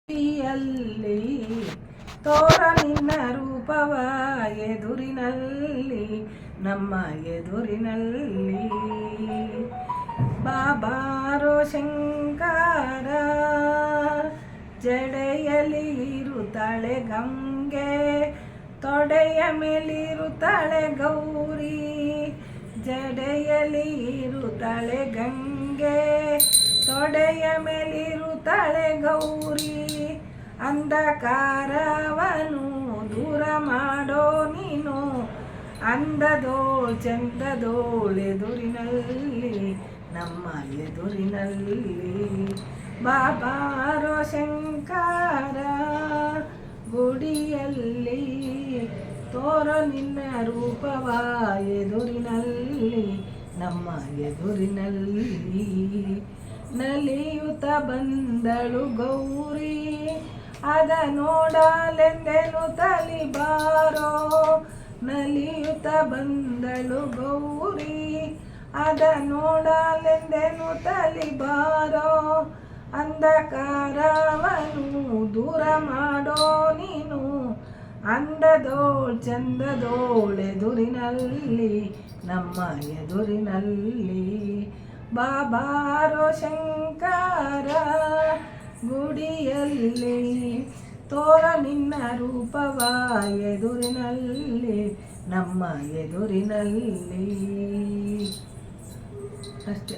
ಯಲ್ಲಿ ತೋರ ನಿನ್ನ ರೂಪವ ಎದುರಿನಲ್ಲಿ ನಮ್ಮ ಎದುರಿನಲ್ಲಿ ಬಾಬಾರೋ ಶಂಕರ ಜಡೆಯಲ್ಲಿ ಇರುತ್ತಾಳೆ ಗಂಗೆ ತೊಡೆಯ ಮೇಲಿರುತ್ತಾಳೆ ಗೌರಿ ಜಡೆಯಲ್ಲಿ ಇರುತ್ತಾಳೆ ಗಂಗೆ ತೊಡೆಯ ಮೇಲಿರುತ್ತಾಳೆ ಗೌರಿ ಅಂಧಕಾರವನು ದೂರ ಮಾಡೋ ನೀನು ಅಂದದೋಳ್ ಚಂದದೋಳೆದುರಿನಲ್ಲಿ ನಮ್ಮ ಎದುರಿನಲ್ಲಿ ಬಾಬಾರೋ ಶಂಕರ ಗುಡಿಯಲ್ಲಿ ತೋರೋ ನಿನ್ನ ರೂಪವ ಎದುರಿನಲ್ಲಿ ನಮ್ಮ ಎದುರಿನಲ್ಲಿ ನಲಿಯುತ್ತ ಬಂದಳು ಗೌರಿ ಅದ ನೋಡಲೆಂದೆನು ತಲಿಬಾರೋ ನಲಿಯುತ್ತ ಬಂದಳು ಗೌರಿ ಅದ ನೋಡಲೆಂದೆನು ತಲಿಬಾರೋ ಅಂಧಕಾರವನು ದೂರ ಮಾಡೋ ನೀನು ಅಂದದೋಳ್ ಚಂದದೋಳೆದುರಿನಲ್ಲಿ ನಮ್ಮ ಎದುರಿನಲ್ಲಿ ಬಾಬಾರೋ ಶಂಕರ ಗುಡಿಯಲ್ಲಿ ತೋರ ನಿನ್ನ ರೂಪವ ಎದುರಿನಲ್ಲಿ ನಮ್ಮ ಎದುರಿನಲ್ಲಿ ಅಷ್ಟೇ.